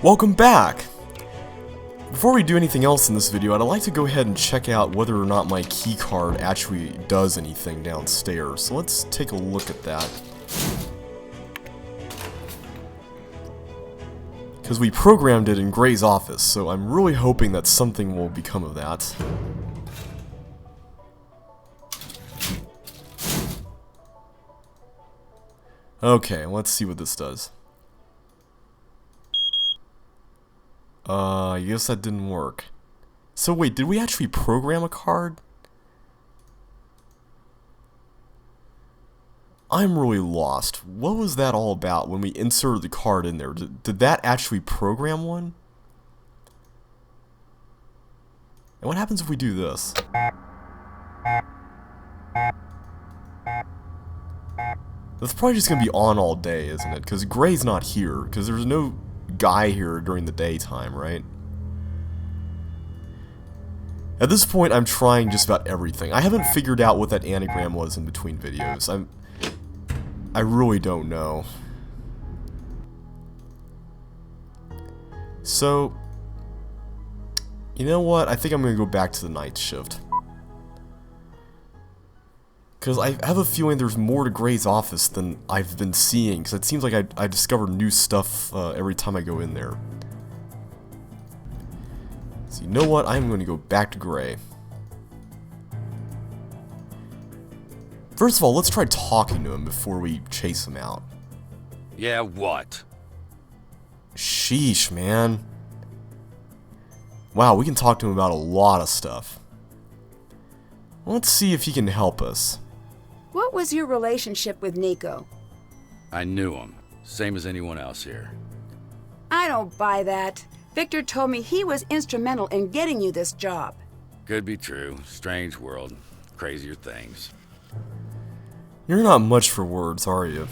Welcome back! Before we do anything else in this video, I'd like to go ahead and check out whether or not my keycard actually does anything downstairs. So let's take a look at that. Because we programmed it in Gray's office, so I'm really hoping that something will become of that. Okay, let's see what this does. I guess that didn't work. So wait, did we actually program a card? I'm really lost. What was that all about when we inserted the card in there? Did that actually program one? And what happens if we do this? That's probably just gonna be on all day, isn't it? Because Gray's not here, because there's no guy here during the daytime, right? At this point, I'm trying just about everything. I haven't figured out what that anagram was in between videos. I really don't know. So, you know what? I think I'm gonna go back to the night shift. Because I have a feeling there's more to Gray's office than I've been seeing, because it seems like I discover new stuff every time I go in there. So you know what? I'm going to go back to Gray. First of all, let's try talking to him before we chase him out. Yeah, what? Sheesh, man. Wow, we can talk to him about a lot of stuff. Let's see if he can help us. What was your relationship with Nico? I knew him. Same as anyone else here. I don't buy that. Victor told me he was instrumental in getting you this job. Could be true. Strange world. Crazier things. You're not much for words, are you?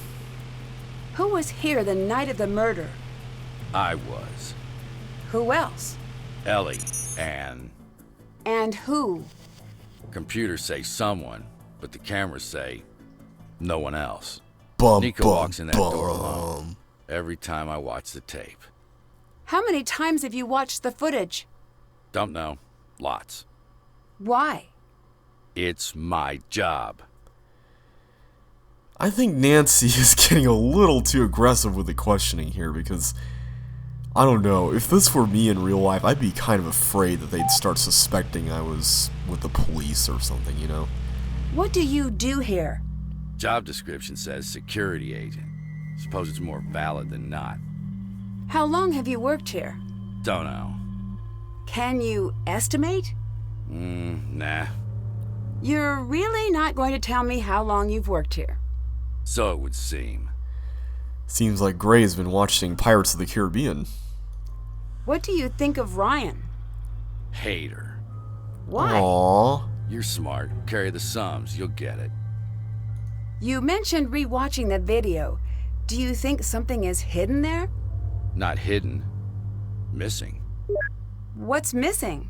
Who was here the night of the murder? I was. Who else? Ellie and... And who? Computers say someone, but the cameras say no one else. Bum, Nico bum, walks in that bum. door alone every time I watch the tape. How many times have you watched the footage? Don't know. Lots. Why? It's my job. I think Nancy is getting a little too aggressive with the questioning here because, I don't know, if this were me in real life, I'd be kind of afraid that they'd start suspecting I was with the police or something, you know? What do you do here? Job description says security agent. Suppose it's more valid than not. How long have you worked here? Don't know. Can you estimate? Nah. You're really not going to tell me how long you've worked here? So it would seem. Seems like Gray's been watching Pirates of the Caribbean. What do you think of Ryan? Hate her. Why? Aww. You're smart. Carry the sums. You'll get it. You mentioned rewatching the video. Do you think something is hidden there? Not hidden. Missing. What's missing?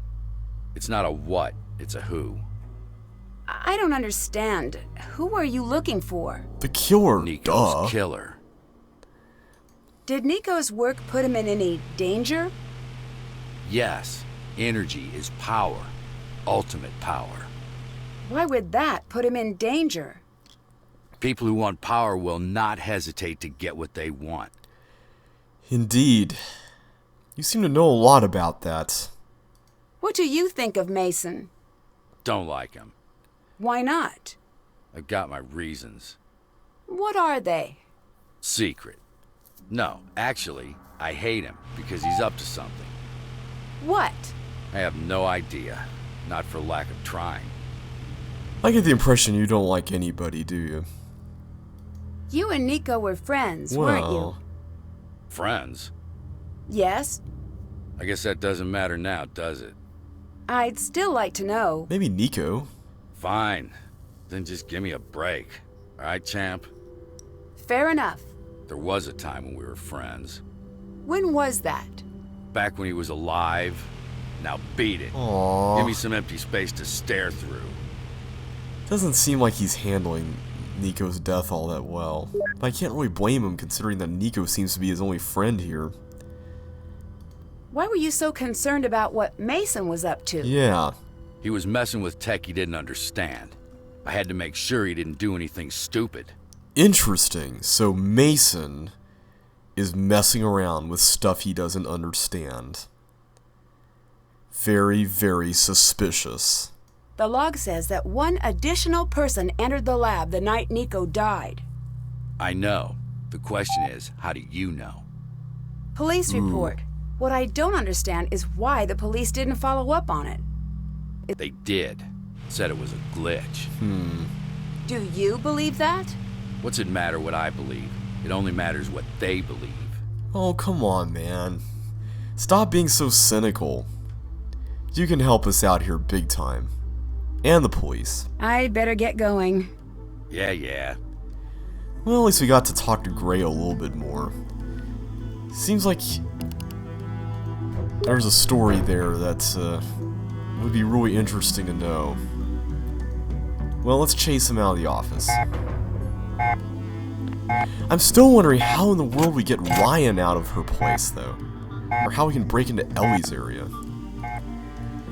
It's not a what, it's a who. I don't understand. Who are you looking for? The killer, Nico's duh. killer. Did Nico's work put him in any danger? Yes, energy is power. Ultimate power. Why would that put him in danger? People who want power will not hesitate to get what they want. Indeed. You seem to know a lot about that. What do you think of Mason? Don't like him. Why not? I've got my reasons. What are they? Secret. No, actually, I hate him because he's up to something. What? I have no idea. Not for lack of trying. I get the impression you don't like anybody, do you? You and Nico were friends, weren't you? Well, Friends? Yes? I guess that doesn't matter now, does it? I'd still like to know. maybe Nico. Fine. Then just give me a break. Alright, champ? Fair enough. There was a time when we were friends. When was that? Back when he was alive. Now beat it. Aww. Give me some empty space to stare through. Doesn't seem like he's handling Nico's death all that well. But I can't really blame him considering that Nico seems to be his only friend here. Why were you so concerned about what Mason was up to? Yeah. He was messing with tech he didn't understand. I had to make sure he didn't do anything stupid. Interesting. So Mason is messing around with stuff he doesn't understand. Very, very suspicious. The log says that one additional person entered the lab the night Nico died. I know. The question is, how do you know? Police report. What I don't understand is why the police didn't follow up on it. They did. Said it was a glitch. Do you believe that? What's it matter what I believe? It only matters what they believe. Oh, come on, man. Stop being so cynical. You can help us out here big time. And the police. I'd better get going. Yeah. Well, at least we got to talk to Gray a little bit more. Seems like there's a story there that would be really interesting to know. Well, let's chase him out of the office. I'm still wondering how in the world we get Ryan out of her place, though. Or how we can break into Ellie's area.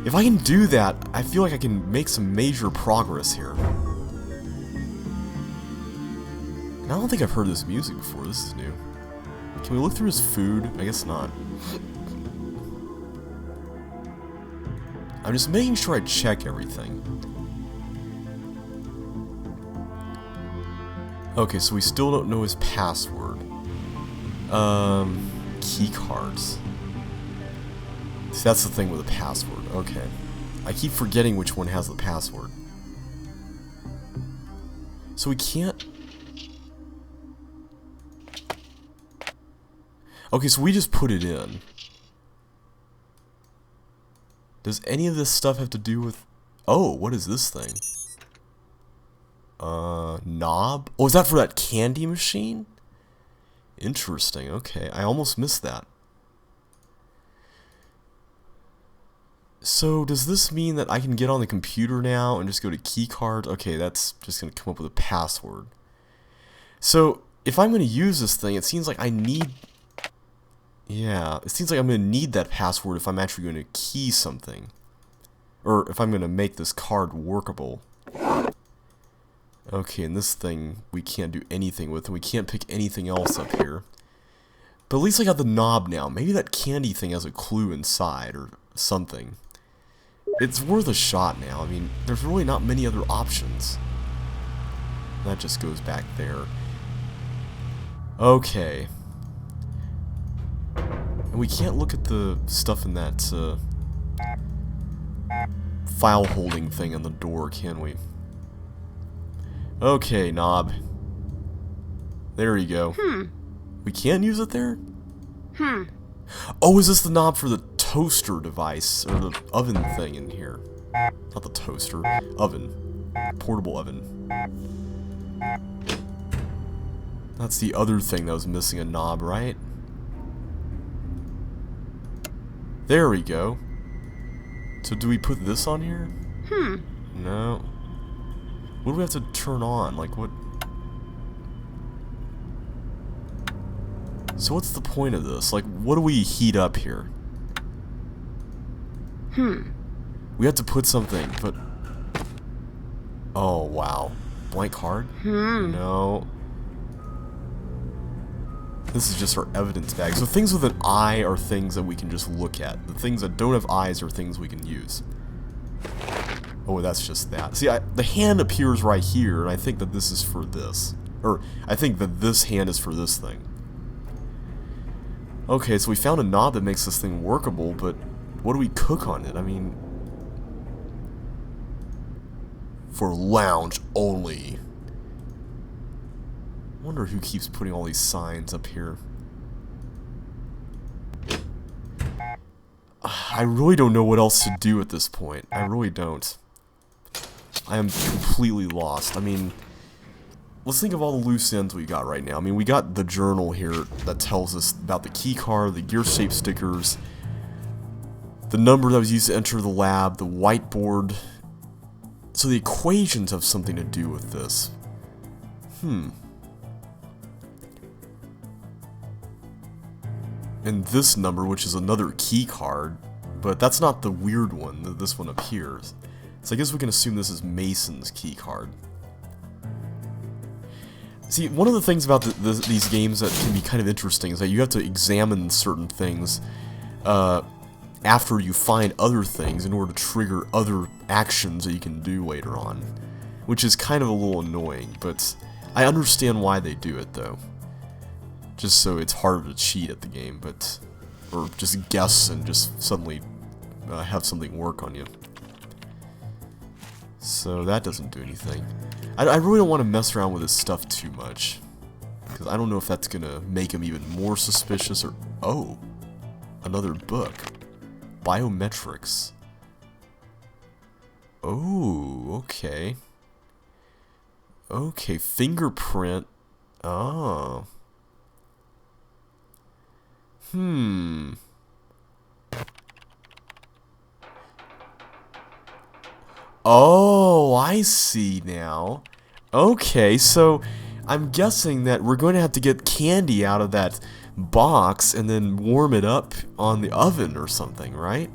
If I can do that, I feel like I can make some major progress here. And I don't think I've heard this music before. This is new. Can we look through his food? I guess not. I'm just making sure I check everything. Okay, so we still don't know his password. Key cards. See, that's the thing with the password. Okay. I keep forgetting which one has the password. So we can't... Okay, so we just put it in. Does any of this stuff have to do with... Oh, what is this thing? Knob? Oh, is that for that candy machine? Interesting, okay. I almost missed that. So, does this mean that I can get on the computer now and just go to keycard? Okay, that's just going to come up with a password. So, if I'm going to use this thing, it seems like I need... Yeah, it seems like I'm going to need that password if I'm actually going to key something. Or if I'm going to make this card workable. Okay, and this thing we can't do anything with, and we can't pick anything else up here. But at least I got the knob now. Maybe that candy thing has a clue inside, or something. It's worth a shot now. I mean, there's really not many other options. That just goes back there. Okay. And we can't look at the stuff in that file holding thing on the door, can we? Okay, knob. There you go. We can't use it there? Oh, is this the knob for the toaster device, or the oven thing in here? Not the toaster. Oven. Portable oven. That's the other thing that was missing a knob, right? There we go. So do we put this on here? No. What do we have to turn on? Like, what? So what's the point of this? Like, what do we heat up here? We have to put something, but... Oh, wow. Blank card? No. This is just our evidence bag. So things with an eye are things that we can just look at. The things that don't have eyes are things we can use. Oh, that's just that. See, the hand appears right here, and I think that this is for this. Or, I think that this hand is for this thing. Okay, so we found a knob that makes this thing workable, but what do we cook on it? I mean... For lounge only. I wonder who keeps putting all these signs up here. I really don't know what else to do at this point. I really don't. I am completely lost. I mean, let's think of all the loose ends we got right now. I mean, we got the journal here that tells us about the key card, the gear-shaped stickers, the number that was used to enter the lab, the whiteboard. So the equations have something to do with this. and this number, which is another key card, but that's not the weird one that this one appears. So I guess we can assume this is Mason's key card. See, one of the things about these games that can be kind of interesting is that you have to examine certain things after you find other things in order to trigger other actions that you can do later on, which is kind of a little annoying, but I understand why they do it though. Just so it's harder to cheat at the game, but or just guess and just suddenly have something work on you. So that doesn't do anything. I really don't want to mess around with this stuff too much, because I don't know if that's gonna make him even more suspicious or... Oh, another book. Biometrics. Oh, okay. Okay, fingerprint. Oh. Oh, I see now. Okay, so I'm guessing that we're going to have to get candy out of that box and then warm it up on the oven or something, right?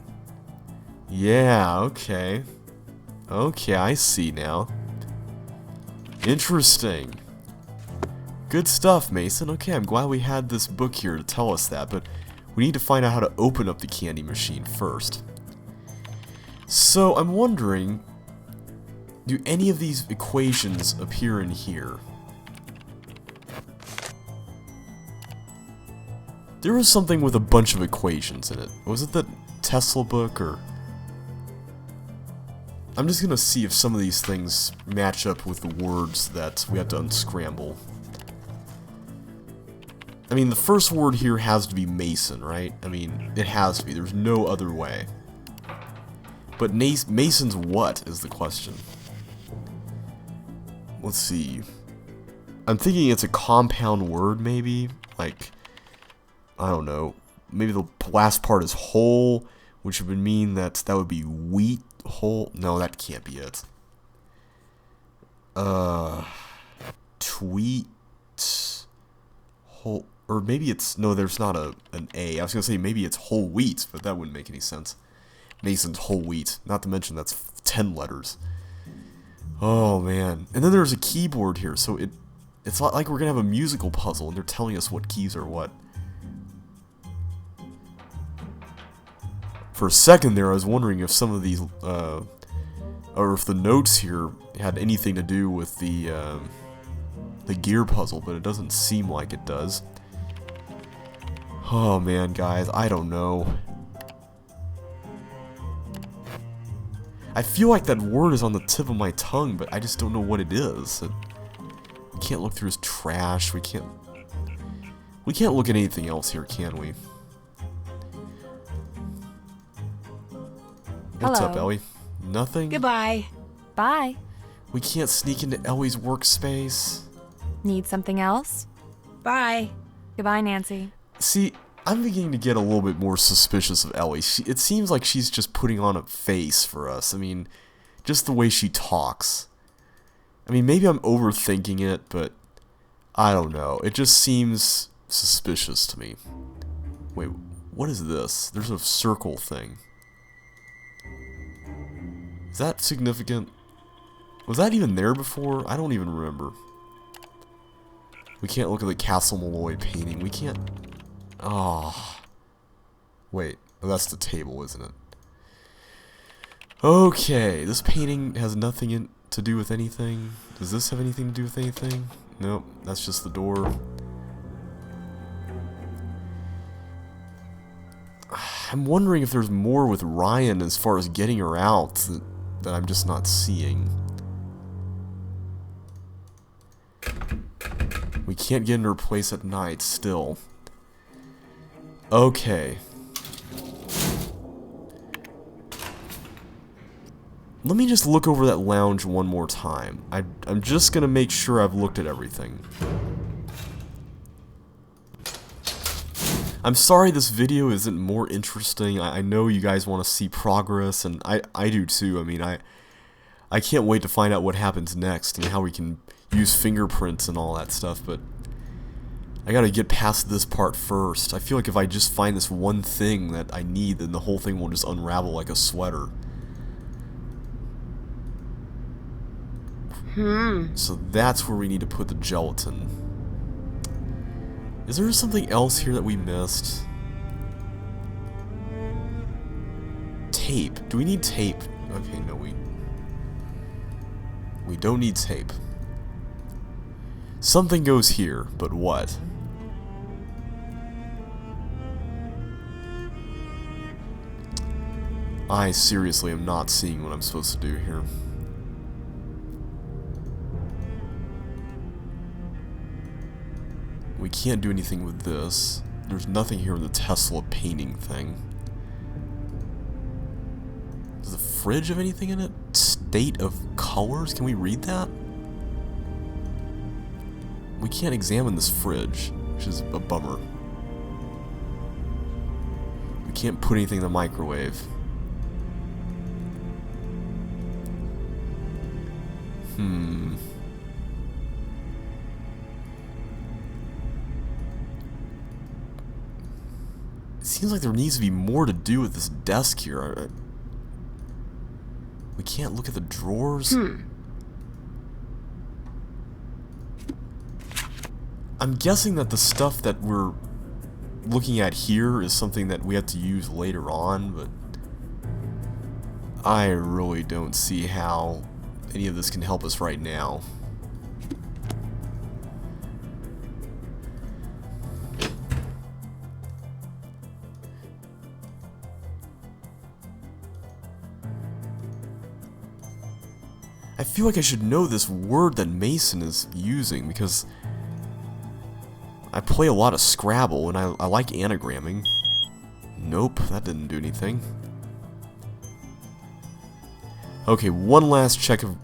Yeah, okay. Okay, I see now. Interesting. Good stuff, Mason. Okay, I'm glad we had this book here to tell us that, but we need to find out how to open up the candy machine first. So, I'm wondering, do any of these equations appear in here? There was something with a bunch of equations in it. Was it the Tesla book, or... I'm just gonna see if some of these things match up with the words that we have to unscramble. I mean, the first word here has to be Mason, right? I mean, it has to be. There's no other way. But Mason's what is the question? Let's see. I'm thinking it's a compound word, maybe? Like, I don't know. Maybe the last part is whole, which would mean that would be wheat whole. No, that can't be it. Tweet whole, or maybe it's, no, there's not an A. I was gonna say maybe it's whole wheat, but that wouldn't make any sense. Mason's whole wheat. Not to mention that's 10 letters. Oh man. And then there's a keyboard here, so it's like we're gonna have a musical puzzle and they're telling us what keys are what. For a second there I was wondering if some of these or if the notes here had anything to do with the gear puzzle, but it doesn't seem like it does. Oh man, guys, I don't know. I feel like that word is on the tip of my tongue, but I just don't know what it is. We can't look through his trash. We can't look at anything else here, can we? What's Hello. up, Ellie? Nothing? Goodbye. Bye. We can't sneak into Ellie's workspace. Need something else? Bye. Goodbye, Nancy. See, I'm beginning to get a little bit more suspicious of Ellie. It seems like she's just putting on a face for us. I mean, just the way she talks. I mean, maybe I'm overthinking it, but I don't know. It just seems suspicious to me. Wait, what is this? There's a circle thing. Is that significant? Was that even there before? I don't even remember. We can't look at the Castle Malloy painting. We can't... Oh. Wait. Oh, that's the table, isn't it? Okay. This painting has nothing to do with anything. Does this have anything to do with anything? Nope. That's just the door. I'm wondering if there's more with Ryan as far as getting her out that I'm just not seeing. We can't get into her place at night still. Okay. Let me just look over that lounge one more time. I'm just gonna make sure I've looked at everything. I'm sorry this video isn't more interesting. I know you guys want to see progress, and I do too. I mean, I can't wait to find out what happens next and how we can use fingerprints and all that stuff, but I gotta get past this part first. I feel like if I just find this one thing that I need, then the whole thing will just unravel like a sweater. So that's where we need to put the gelatin. Is there something else here that we missed? Tape. Do we need tape? Okay, no, we don't need tape. Something goes here, but what? I seriously am not seeing what I'm supposed to do here. We can't do anything with this. There's nothing here with the Tesla painting thing. Does the fridge have anything in it? State of colors? Can we read that? We can't examine this fridge, which is a bummer. We can't put anything in the microwave. It seems like there needs to be more to do with this desk here. We can't look at the drawers. I'm guessing that the stuff that we're looking at here is something that we have to use later on, but I really don't see how any of this can help us right now. I feel like I should know this word that Mason is using because I play a lot of Scrabble and I like anagramming. Nope, that didn't do anything. Okay, one last check of...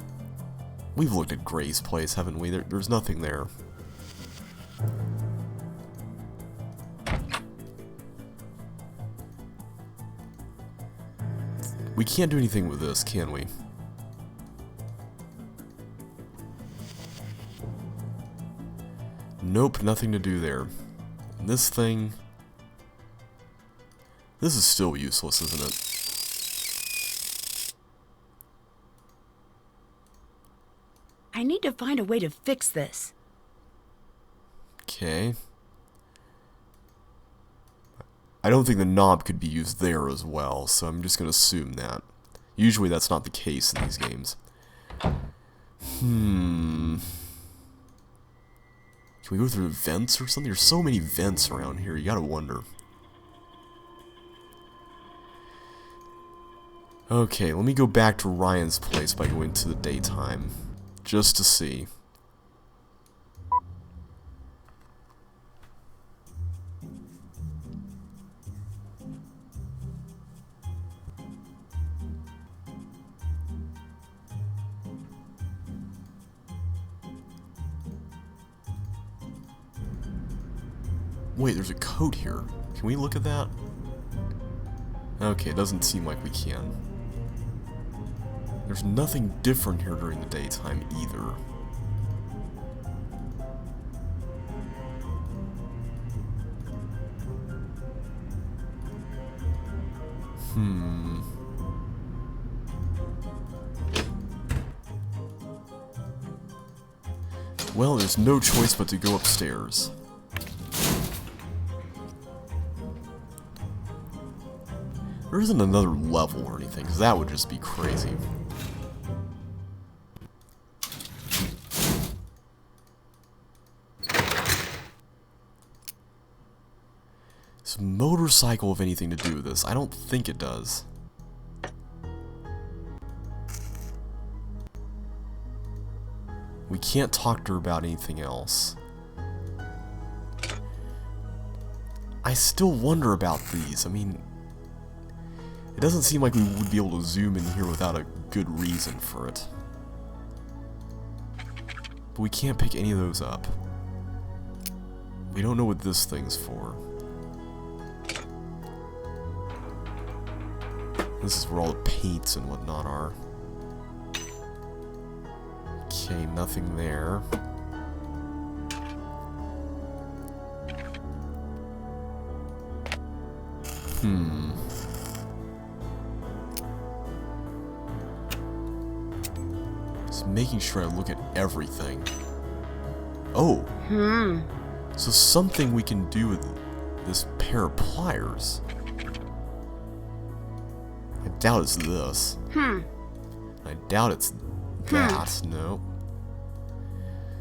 We've looked at Gray's place, haven't we? There's nothing there. We can't do anything with this, can we? Nope, nothing to do there. And this thing... This is still useless, isn't it? I need to find a way to fix this. Okay. I don't think the knob could be used there as well, so I'm just going to assume that. Usually that's not the case in these games. Can we go through the vents or something? There's so many vents around here, you gotta wonder. Okay, let me go back to Ryan's place by going to the daytime. Just to see. Wait, there's a coat here. Can we look at that? Okay, it doesn't seem like we can. There's nothing different here during the daytime either. Well, there's no choice but to go upstairs. There isn't another level or anything, because that would just be crazy. Does motorcycle have anything to do with this? I don't think it does. We can't talk to her about anything else. I still wonder about these. I mean, it doesn't seem like we would be able to zoom in here without a good reason for it. But we can't pick any of those up. We don't know what this thing's for. This is where all the paints and whatnot are. Okay, nothing there. Just making sure I look at everything. Oh. So something we can do with this pair of pliers. I doubt it's this. I doubt it's that. No.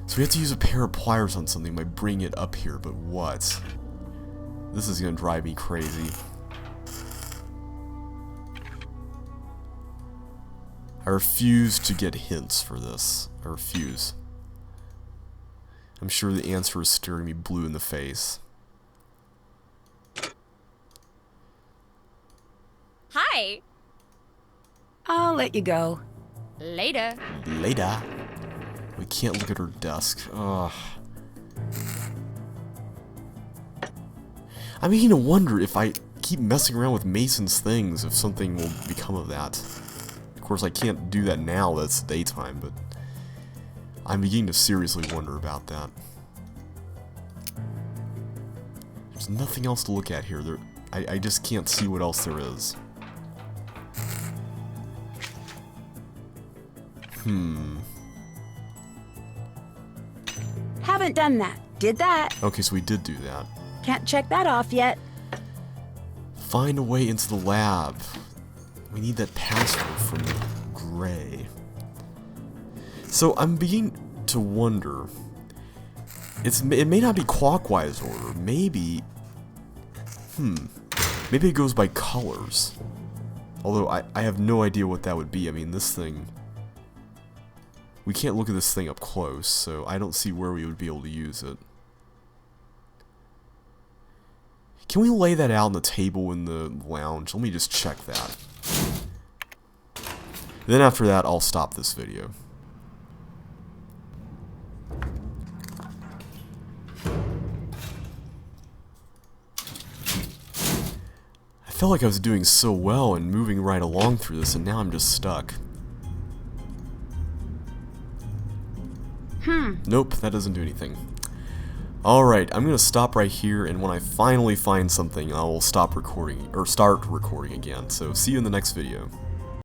So we have to use a pair of pliers on something by bringing it up here, but what? This is gonna drive me crazy. I refuse to get hints for this. I refuse. I'm sure the answer is staring me blue in the face. Hi. I'll let you go. Later. Later. We can't look at her desk. Ugh. I'm beginning to wonder if I keep messing around with Mason's things, if something will become of that. Of course, I can't do that now that it's daytime, but I'm beginning to seriously wonder about that. There's nothing else to look at here. I just can't see what else there is. Haven't done that. Did that. Okay, so we did do that. Can't check that off yet. Find a way into the lab. We need that password from Gray. So I'm beginning to wonder. It may not be clockwise order. Maybe. Maybe it goes by colors. Although I have no idea what that would be. I mean, this thing. We can't look at this thing up close, so I don't see where we would be able to use it. Can we lay that out on the table in the lounge? Let me just check that. Then after that, I'll stop this video. I felt like I was doing so well and moving right along through this, and now I'm just stuck. Nope, that doesn't do anything. Alright, I'm gonna stop right here, and when I finally find something, I will stop recording, or start recording again. So, see you in the next video.